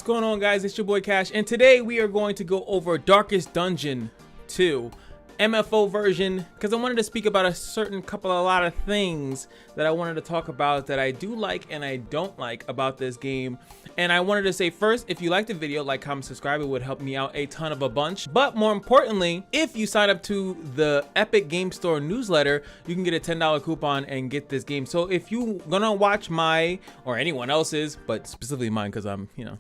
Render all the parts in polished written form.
going on, guys? It's your boy Cash, and today we are going to go over Darkest Dungeon 2 M.F.O version, because I wanted to speak about a lot of things that I wanted to talk about that I do like and I don't like about this game. And I wanted to say first, if you liked the video, like, comment, subscribe. It would help me out a ton of a bunch. But more importantly, if you sign up to the Epic Game Store newsletter, you can get a $10 coupon and get this game. So if you gonna watch my or anyone else's, but specifically mine, because I'm you know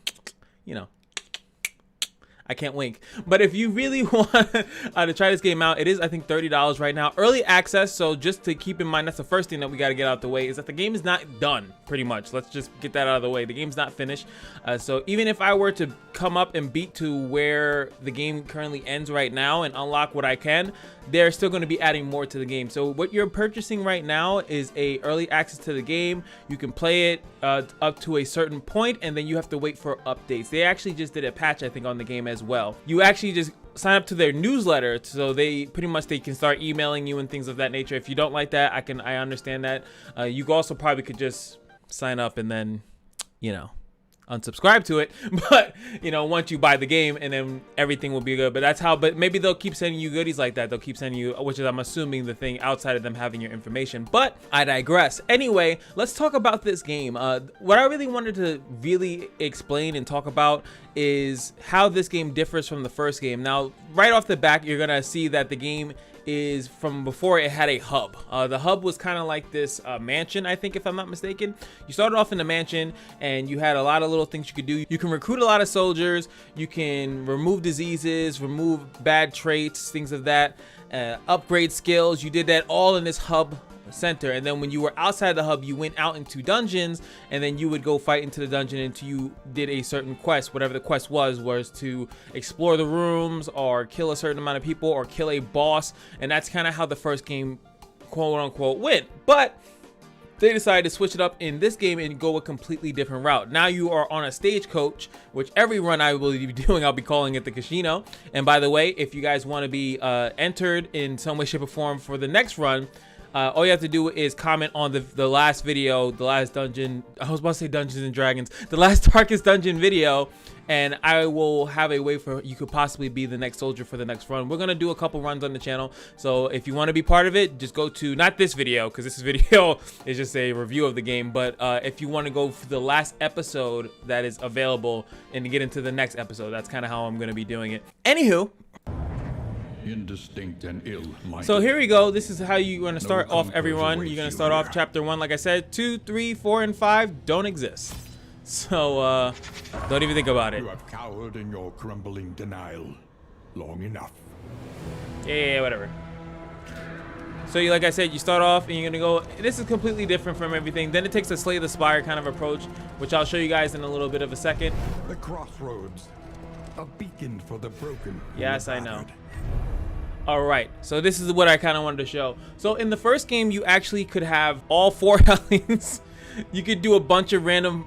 I can't wink. But if you really want to try this game out, it is, I think, $30 right now. Early access, so just to keep in mind, that's the first thing that we got to get out the way, is that the game is not done, pretty much. Let's just get that out of the way. The game's not finished. So even if I were to come up and beat to where the game currently ends right now and unlock what I can, they're still going to be adding more to the game. So what you're purchasing right now is a early access to the game. You can play it up to a certain point, and then you have to wait for updates. They actually just did a patch, I think, on the game as well. You actually just sign up to their newsletter, so they can start emailing you and things of that nature. If you don't like that, I understand that. You also probably could just sign up and then, unsubscribe to it, but once you buy the game, and then everything will be good. But maybe they'll keep sending you goodies like that. They'll keep sending you, which is, I'm assuming, the thing outside of them having your information. But I digress. Anyway, let's talk about this game. What I really wanted to explain and talk about is how this game differs from the first game. Now, right off the back, you're gonna see that the game is from before. It had a hub. The hub was kind of like this mansion, I think, if I'm not mistaken. You started off in the mansion and you had a lot of little things you could do. You can recruit a lot of soldiers, you can remove diseases, remove bad traits, things of that, upgrade skills. You did that all in this hub center, and then when you were outside the hub, you went out into dungeons, and then you would go fight into the dungeon until you did a certain quest. Whatever the quest was to explore the rooms or kill a certain amount of people or kill a boss. And that's kind of how the first game, quote unquote, went. But they decided to switch it up in this game and go a completely different route. Now you are on a stagecoach, which every run I will be doing, I'll be calling it the Kashino. And by the way, if you guys want to be entered in some way, shape, or form for the next run, all you have to do is comment on the last video, the last dungeon. I was about to say Dungeons and Dragons, the last Darkest Dungeon video, and I will have a way for you could possibly be the next soldier for the next run. We're gonna do a couple runs on the channel, so if you want to be part of it, just go to, not this video, because this video is just a review of the game, but if you want to go for the last episode that is available and to get into the next episode, that's kind of how I'm gonna be doing it. Anywho, indistinct and ill-minded. So here we go. This is how you're going to start off every run. You're going to start off chapter 1. Like I said, 2, 3, 4, and 5 don't exist. So don't even think about it. You have cowered in your crumbling denial long enough. Yeah, whatever. So like I said, you start off and you're gonna go, this is completely different from everything. Then it takes a Slay the Spire kind of approach, which I'll show you guys in a little bit of a second. The crossroads, a beacon for the broken. Yes, I know. All right, so this is what I kind of wanted to show. So in the first game, you actually could have all 4 hellions. You could do a bunch of random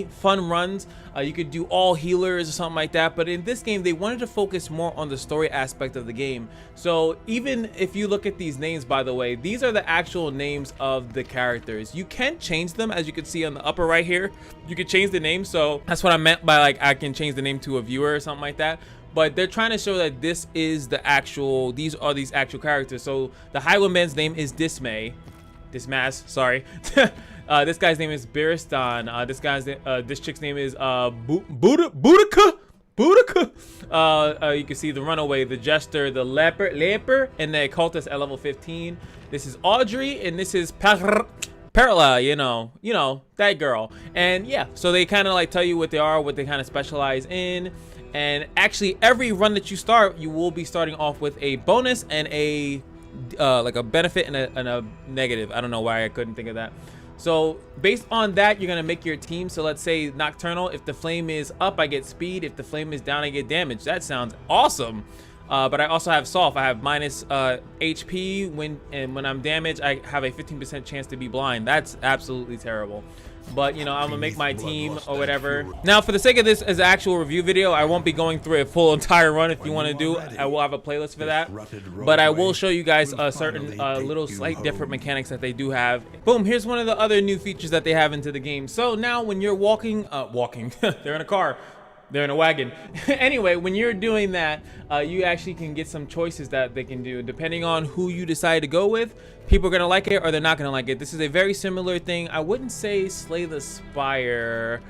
fun runs. You could do all healers or something like that. But in this game, they wanted to focus more on the story aspect of the game. So even if you look at these names, by the way, these are the actual names of the characters. You can change them, as you can see on the upper right here. You can change the name. So that's what I meant by, like, I can change the name to a viewer or something like that. But they're trying to show that this is the actual, these are these actual characters. So the Highwayman's name is Dismaz, sorry. This guy's name is Biristan. This chick's name is Boudica. You can see the Runaway, the Jester, the Leper, and the Occultist at level 15. This is Audrey, and this is Perla, you know, that girl. And yeah, so they kind of like tell you what they are, what they kind of specialize in. And actually, every run that you start, you will be starting off with a bonus and a like a benefit and a negative. I don't know why I couldn't think of that. So based on that, you're gonna make your team. So let's say Nocturnal. If the flame is up, I get speed. If the flame is down, I get damage. That sounds awesome. But I also have Soft. I have minus HP when I'm damaged. I have a 15% chance to be blind. That's absolutely terrible. but you know, I'm gonna make my team or whatever. Now, for the sake of this as an actual review video, I won't be going through a full entire run. If you want to do, I will have a playlist for that, but I will show you guys certain little slight different mechanics that they do have. Boom, here's one of the other new features that they have into the game. So now when you're walking they're in a car, they're in a wagon. Anyway, when you're doing that, you actually can get some choices that they can do depending on who you decide to go with. People are gonna like it or they're not gonna like it. This is a very similar thing. I wouldn't say Slay the Spire.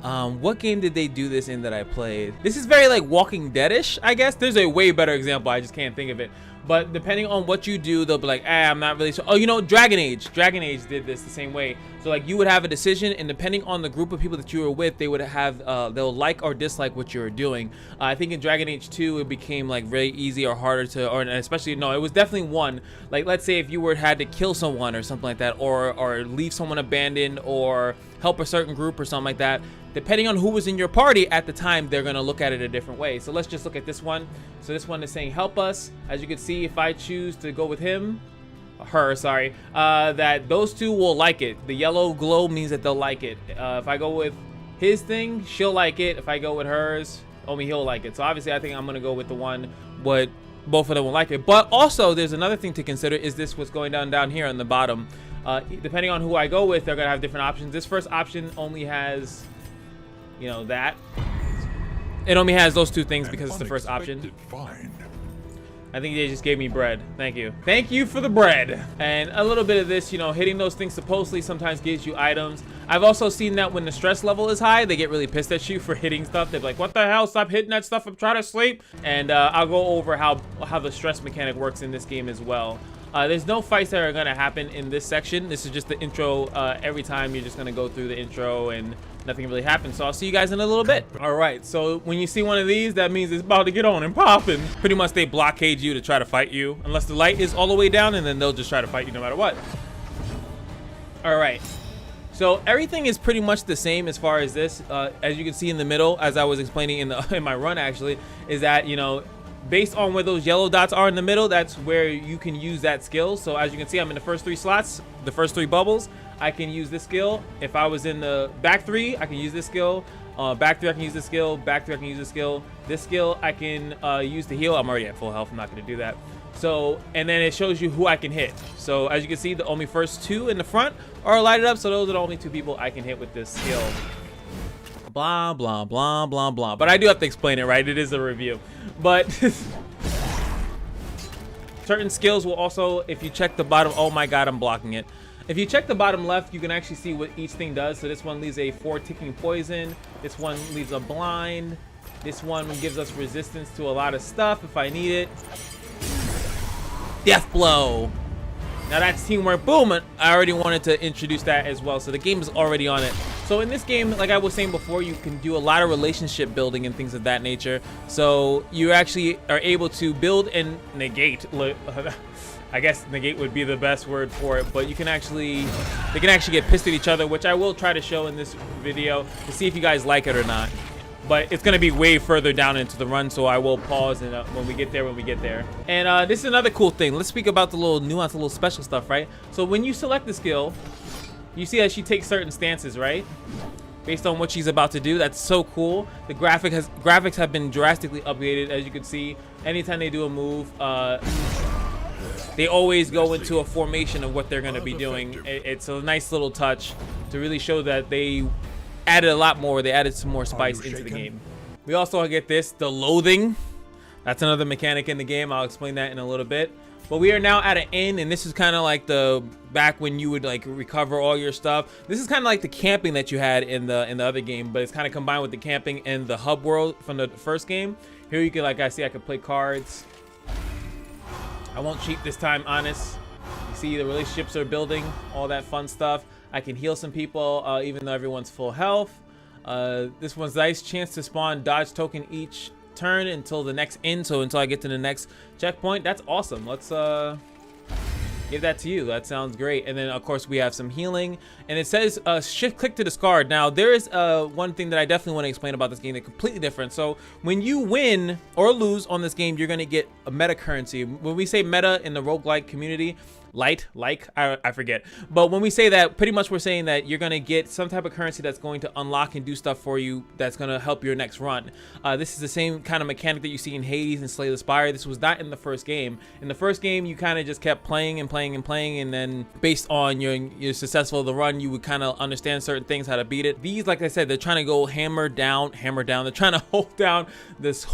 What game did they do this in that I played? This is very like Walking Dead-ish, I guess. There's a way better example, I just can't think of it. But depending on what you do, they'll be like, I'm not really sure. Oh, you know, Dragon Age did this the same way. So like you would have a decision, and depending on the group of people that you were with, they would have they'll like or dislike what you were doing. I think in Dragon Age 2 it became like very easy or harder to, or especially, no, it was definitely one. Like let's say if you had to kill someone or something like that, or leave someone abandoned, or help a certain group or something like that, depending on who was in your party at the time, they're gonna look at it a different way. So let's just look at this one. So this one is saying help us. As you can see, if I choose to go with her, sorry, that those two will like it. The yellow glow means that they'll like it. If I go with his thing, she'll like it. If I go with hers, only he'll like it. So obviously I think I'm gonna go with the one what both of them will like it. But also there's another thing to consider, is this what's going down here on the bottom. Depending on who I go with, they're gonna have different options. This first option only has, you know, that. It only has those two things because it's the first option. I think they just gave me bread. Thank you. Thank you for the bread. And a little bit of this, you know, hitting those things supposedly sometimes gives you items. I've also seen that when the stress level is high, they get really pissed at you for hitting stuff. They're like, what the hell? Stop hitting that stuff. I'm trying to sleep. And I'll go over how the stress mechanic works in this game as well. There's no fights that are gonna happen in this section. This is just the intro. Every time you're just gonna go through the intro and nothing really happens. So I'll see you guys in a little bit. All right, so when you see one of these, that means it's about to get on and popping. Pretty much they blockade you to try to fight you, unless the light is all the way down, and then they'll just try to fight you no matter what. All right, so everything is pretty much the same as far as this. As you can see in the middle, as I was explaining in my run actually, is that, you know, based on where those yellow dots are in the middle, that's where you can use that skill. So as you can see, I'm in the first 3 slots, the first 3 bubbles. I can use this skill. If I was in the back 3, I can use this skill. Back 3, I can use this skill. Back 3, I can use this skill. This skill, I can use to heal. I'm already at full health. I'm not going to do that. So, and then it shows you who I can hit. So as you can see, the only first 2 in the front are lighted up. So those are the only 2 people I can hit with this skill. Blah, blah, blah, blah, blah. But I do have to explain it, right? It is a review. But certain skills will also, if you check the bottom, oh my God, I'm blocking it. If you check the bottom left, you can actually see what each thing does. So this one leaves a 4 ticking poison. This one leaves a blind. This one gives us resistance to a lot of stuff if I need it. Death blow. Now that's teamwork. Boom. I already wanted to introduce that as well. So the game is already on it. So in this game, like I was saying before, you can do a lot of relationship building and things of that nature. So you actually are able to build and negate. I guess negate would be the best word for it, but you can actually, they can actually get pissed at each other, which I will try to show in this video to see if you guys like it or not. But it's gonna be way further down into the run, so I will pause and when we get there. And this is another cool thing. Let's speak about the little nuance, the little special stuff, right? So when you select the skill, you see that she takes certain stances, right? Based on what she's about to do. That's so cool. The graphics have been drastically updated, as you can see. Anytime they do a move, they always go into a formation of what they're going to be doing. It's a nice little touch to really show that they added a lot more. They added some more spice into the game. We also get this, the loathing. That's another mechanic in the game. I'll explain that in a little bit. But we are now at an inn, and this is kind of like the back when you would like recover all your stuff. This is kind of like the camping that you had in the other game, but it's kind of combined with the camping and the hub world from the first game. Here you can, like I see, I can play cards. I won't cheat this time, honest. You see the relationships are building, all that fun stuff. I can heal some people, even though everyone's full health. This one's nice. Chance to spawn dodge token each turn until the next inn, so until I get to the next checkpoint. That's awesome. Let's give that to you. That sounds great. And then of course we have some healing, and it says shift click to discard. Now there is one thing that I definitely want to explain about this game that's completely different. So when you win or lose on this game, you're going to get a meta currency. When we say meta in the roguelike community, I forget. But when we say that, pretty much we're saying that you're going to get some type of currency that's going to unlock and do stuff for you that's going to help your next run. This is the same kind of mechanic that you see in Hades and Slay the Spire. This was not in the first game. In the first game, you kind of just kept playing and playing and playing, and then based on your successful the run, you would kind of understand certain things, how to beat it. These, like I said, they're trying to go hammer down. They're trying to hold down these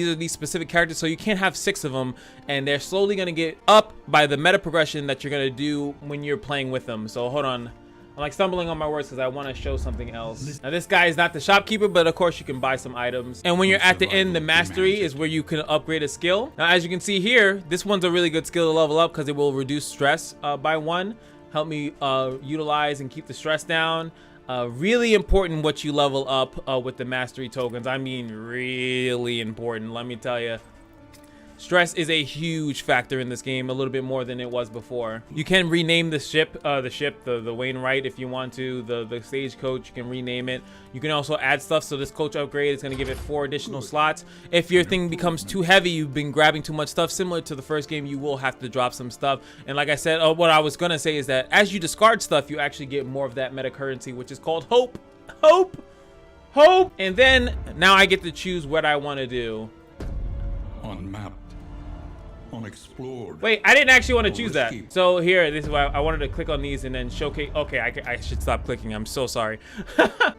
are these specific characters, so you can't have 6 of them, and they're slowly going to get up by the meta progression that you're going to do when you're playing with them. So hold on, I'm like stumbling on my words because I want to show something else. Now this guy is not the shopkeeper, but of course you can buy some items, and when you're at the end, the mastery is where you can upgrade a skill. Now as you can see here, this one's a really good skill to level up because it will reduce stress by 1, help me utilize and keep the stress down. Really important what you level up with the mastery tokens. I mean really important, let me tell you. Stress is a huge factor in this game, a little bit more than it was before. You can rename the ship, the Wainwright if you want to, the stagecoach, you can rename it. You can also add stuff, so this coach upgrade is going to give it 4 additional slots. If your thing becomes too heavy, you've been grabbing too much stuff, similar to the first game, you will have to drop some stuff. And like I said, what I was going to say is that as you discard stuff, you actually get more of that meta currency, which is called hope. And then, now I get to choose what I want to do. Unmapped. Unexplored. Wait, I didn't actually want to choose that. So here, this is why I wanted to click on these and then showcase. Okay, I should stop clicking. I'm so sorry.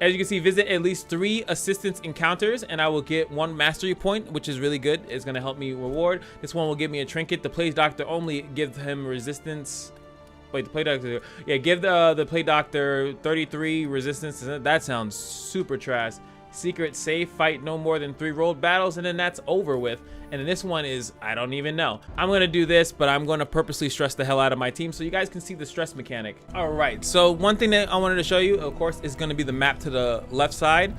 As you can see, visit at least 3 assistance encounters and I will get 1 mastery point, which is really good. It's going to help me reward. This one will give me a trinket. The Plague Doctor only gives him resistance. Wait, the Plague Doctor. Yeah, give the Plague Doctor 33 resistance. That sounds super trash. Secret safe, fight no more than 3 rolled battles, and then that's over with. And then this one is, I don't even know. I'm gonna do this, but I'm gonna purposely stress the hell out of my team so you guys can see the stress mechanic. All right, so one thing that I wanted to show you, of course, is gonna be the map to the left side.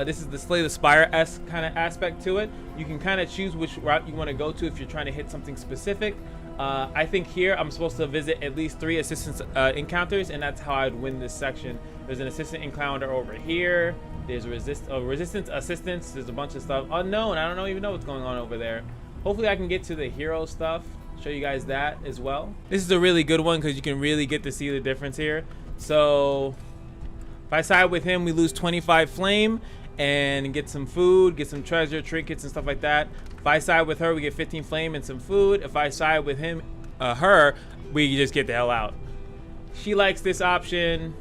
This is the Slay the Spire-esque kind of aspect to it. You can kind of choose which route you want to go to if you're trying to hit something specific. I think here I'm supposed to visit at least 3 assistance encounters, and that's how I'd win this section. There's an assistant encounter over here. There's resistance assistance. There's a bunch of stuff. Unknown. I don't even know what's going on over there. Hopefully I can get to the hero stuff. Show you guys that as well. This is a really good one because you can really get to see the difference here. So if I side with him, we lose 25 flame and get some food, get some treasure, trinkets, and stuff like that. If I side with her, we get 15 flame and some food. If I side with him, her, we just get the hell out. She likes this option.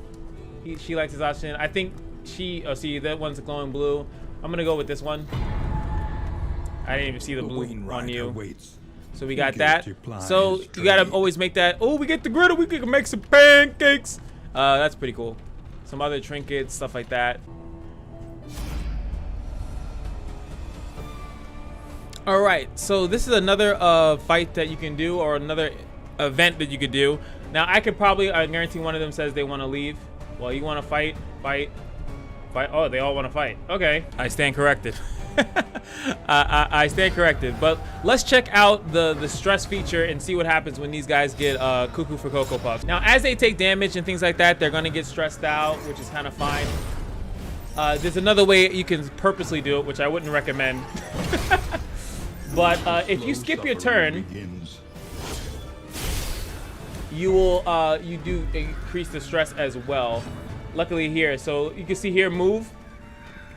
She likes this option. I think oh, see, that one's glowing blue. I'm gonna go with this one. I didn't even see the blue on you. So we got that. So you gotta always make that. Oh, we get the griddle. We can make some pancakes. That's pretty cool. Some other trinkets, stuff like that. All right, so this is another fight that you can do, or another event that you could do. Now I could probably, I guarantee one of them says they want to leave. Well, you want to fight. Oh, they all want to fight. Okay, I stand corrected. I stand corrected. But let's check out the stress feature and see what happens when these guys get cuckoo for Cocoa Puffs. Now, as they take damage and things like that, they're gonna get stressed out, which is kind of fine. There's another way you can purposely do it, which I wouldn't recommend. But if you skip your turn, you will you do increase the stress as well. Luckily here, so you can see here, move.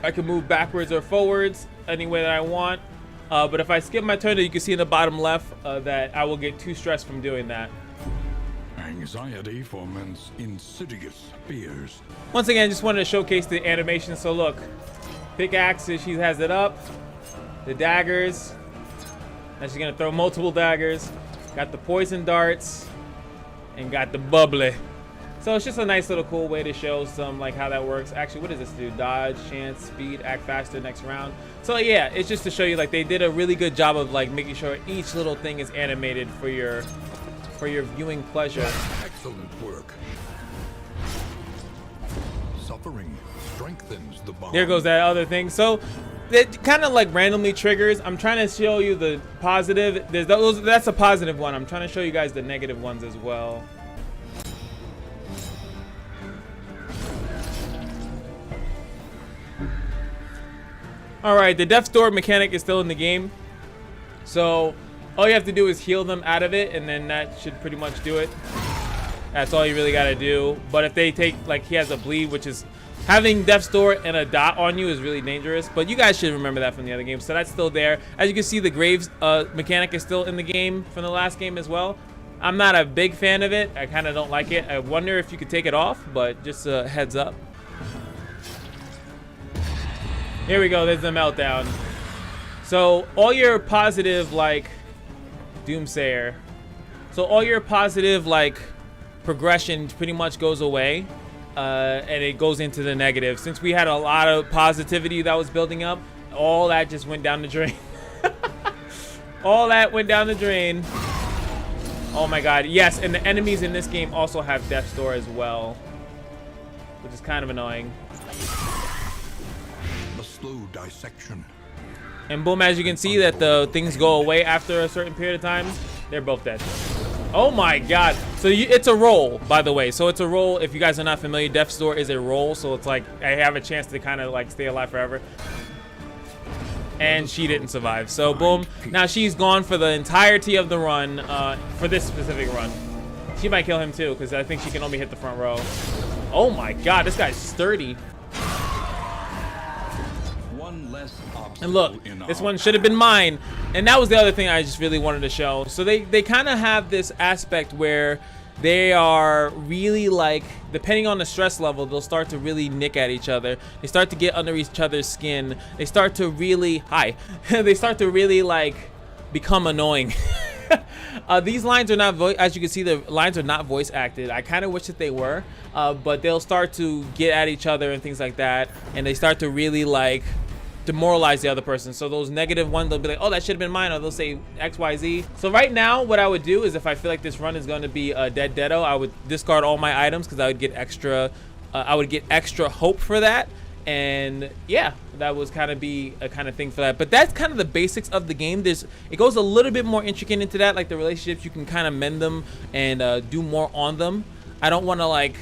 I can move backwards or forwards any way that I want. But if I skip my turn, you can see in the bottom left that I will get 2 stress from doing that. Anxiety foments insidious fears. Once again, I just wanted to showcase the animation. So look, pickaxes, she has it up. The daggers. Now she's gonna throw multiple daggers. Got the poison darts. And got the bubbly. So it's just a nice little cool way to show some like how that works. Actually, what does this do? Dodge, chance, speed, act faster next round. So yeah, it's just to show you like they did a really good job of like making sure each little thing is animated for your viewing pleasure. Excellent work. Suffering strengthens the bond. There goes that other thing. So it kind of like randomly triggers. I'm trying to show you the positive. That's a positive one. I'm trying to show you guys the negative ones as well. All right, the death's door mechanic is still in the game. So All you have to do is heal them out of it, and then that should pretty much do it. That's all you really got to do. But if they take, like, he has a bleed, which is having death's door and a dot on you is really dangerous. But you guys should remember that from the other game. So that's still there. As you can see, the graves mechanic is still in the game from the last game as well. I'm not a big fan of it. I kind of don't like it. I wonder if you could take it off, but just a heads up. Here we go. There's the meltdown. So all your positive, like, Doomsayer. So all your positive, like, progression pretty much goes away. And it goes into the negative. Since we had a lot of positivity that was building up, all that just went down the drain. All that went down the drain. Oh my god, yes, and the enemies in this game also have death's door as well, which is kind of annoying. The slow dissection. And boom, as you can see that the things go away after a certain period of time. They're both dead. Oh my god. So it's a roll, by the way. So it's a roll. If you guys are not familiar, death's door is a roll, so it's like I have a chance to kind of like stay alive forever. And she didn't survive. So boom, now she's gone for the entirety of the run, for this specific run. She might kill him too, because I think she can only hit the front row. Oh my god, this guy's sturdy. One less obstacle. And look, this one should have been mine. And that was the other thing I just really wanted to show. So they kind of have this aspect where they are really, like, depending on the stress level, they'll start to really nick at each other. They start to get under each other's skin. They start to really, they start to really, like, become annoying. These lines are not, as you can see, the lines are not voice acted. I kind of wish that they were, but they'll start to get at each other and things like that. And they start to really, like, demoralize the other person. So those negative ones, they'll be like, oh, that should have been mine, or they'll say XYZ. So right now what I would do is, if I feel like this run is going to be a deado, I would discard all my items, because I would get extra hope for that. And yeah, that was kind of be a kind of thing for that. But that's kind of the basics of the game. It goes a little bit more intricate into that, like the relationships, you can kind of mend them and do more on them. I don't want to, like,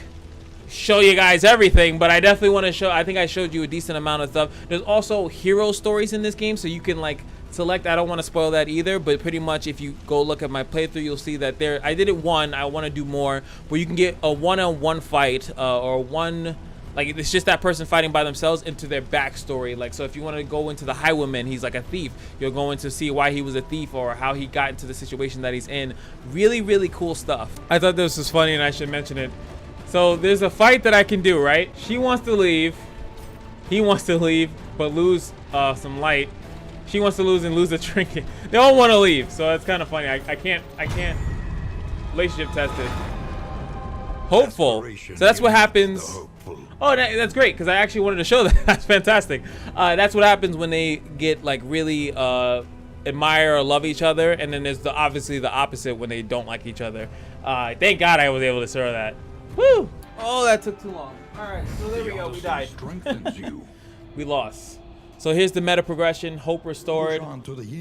show you guys everything, but I definitely want to show. I think I showed you a decent amount of stuff. There's also hero stories in this game, so you can, like, select. I don't want to spoil that either, but pretty much if you go look at my playthrough, you'll see that there, I did it one. I want to do more, where you can get a one-on-one fight, or one, like, it's just that person fighting by themselves into their backstory. Like, so if you want to go into the Highwayman, he's like a thief, you're going to see why he was a thief or how he got into the situation that he's in. Really, really cool stuff. I thought this was funny and I should mention it. So there's a fight that I can do, right? She wants to leave. He wants to leave, but lose some light. She wants to lose and lose a trinket. They all want to leave, so that's kind of funny. I can't relationship tested. Hopeful. So that's what happens. Oh, that's great, because I actually wanted to show that. That's fantastic. That's what happens when they get, like, really admire or love each other, and then there's obviously the opposite when they don't like each other. Thank God I was able to show that. Woo! Oh, that took too long. All right, so there we go. We died. We lost. So here's the meta progression. Hope restored.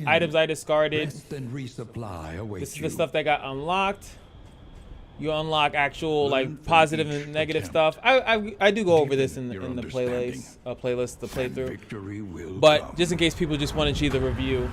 Items I discarded. This is the stuff that got unlocked. You unlock actual, like, positive and negative stuff. I do go over this in the playlist, the playthrough. But just in case people just want to see the review.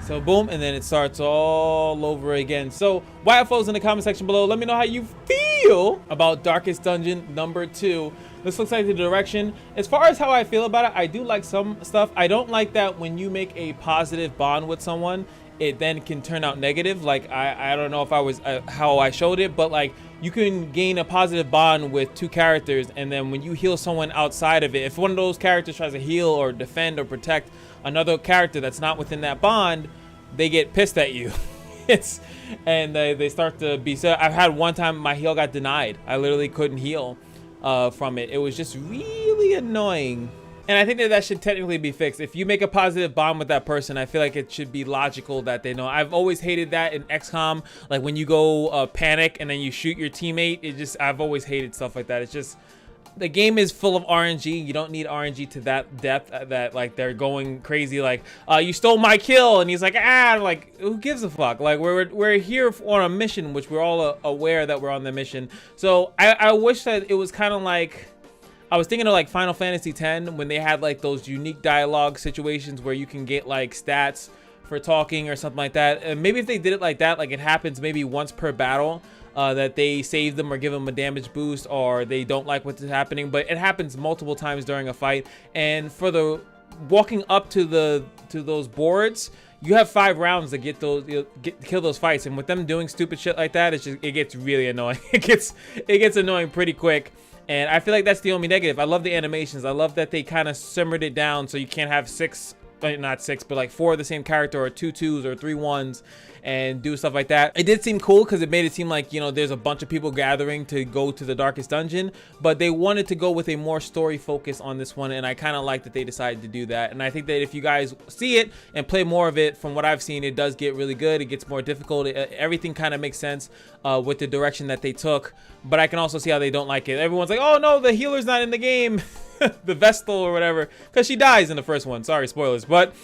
So boom, and then it starts all over again. So YFOs in the comment section below. Let me know how you feel about Darkest Dungeon #2. This looks like the direction. As far as how I feel about it, I do like some stuff. I don't like that when you make a positive bond with someone, it then can turn out negative. Like, I don't know if I was how I showed it, but, like, you can gain a positive bond with two characters, and then when you heal someone outside of it, if one of those characters tries to heal or defend or protect another character that's not within that bond, they get pissed at you. And they start to be. So I've had one time my heal got denied. I literally couldn't heal from it. It was just really annoying. And I think that should technically be fixed. If you make a positive bond with that person, I feel like it should be logical that they know. I've always hated that in XCOM, like when you go panic and then you shoot your teammate. I've always hated stuff like that. It's just, the game is full of RNG. You don't need RNG to that depth that, like, they're going crazy, like, you stole my kill, and he's like, like, who gives a fuck? Like, we're here on a mission, which we're all aware that we're on the mission. So I wish that it was kind of like, I was thinking of, like, Final Fantasy X, when they had, like, those unique dialogue situations where you can get, like, stats for talking or something like that. And maybe if they did it like that, like it happens maybe once per battle, that they save them or give them a damage boost, or they don't like what's happening, but it happens multiple times during a fight. And for the walking up to those boards, you have 5 rounds to get those, kill those fights. And with them doing stupid shit like that, it gets really annoying. It gets annoying pretty quick. And I feel like that's the only negative. I love the animations. I love that they kind of simmered it down so you can't have 6, not 6, but like 4 of the same character, or 2 2s or 3 1s, and do stuff like that. It did seem cool because it made it seem like, you know, there's a bunch of people gathering to go to the darkest dungeon, but they wanted to go with a more story focus on this one, and I kind of like that they decided to do that. And I think that if you guys see it and play more of it, from what I've seen, it does get really good. It gets more difficult. Everything kind of makes sense with the direction that they took, but I can also see how they don't like it. Everyone's like, oh no, the healer's not in the game. The Vestal or whatever, because she dies in the first one. Sorry, spoilers. But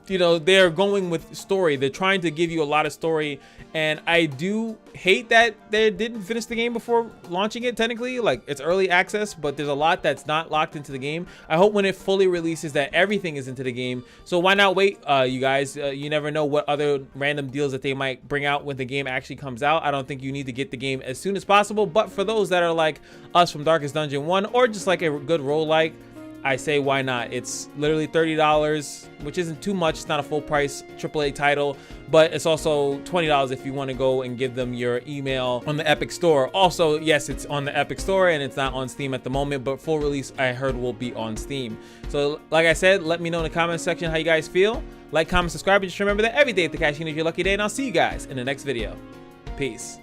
you know, they're going with story. They're trying to give you a lot of story, and I do hate that they didn't finish the game before launching it. Technically, like, it's early access, but there's a lot that's not locked into the game. I hope when it fully releases that everything is into the game. So why not wait, you guys? You never know what other random deals that they might bring out when the game actually comes out. I don't think you need to get the game as soon as possible, but for those that are like us from Darkest Dungeon 1, or just like a good roguelike, I say why not? It's literally $30, which isn't too much. It's not a full price AAA title, but it's also $20 if you want to go and give them your email on the Epic Store. Also, yes, it's on the Epic Store and it's not on Steam at the moment, but full release I heard will be on Steam. So like I said, let me know in the comment section how you guys feel. Like, comment, subscribe, and just remember that every day at the Kashino is your lucky day, and I'll see you guys in the next video. Peace.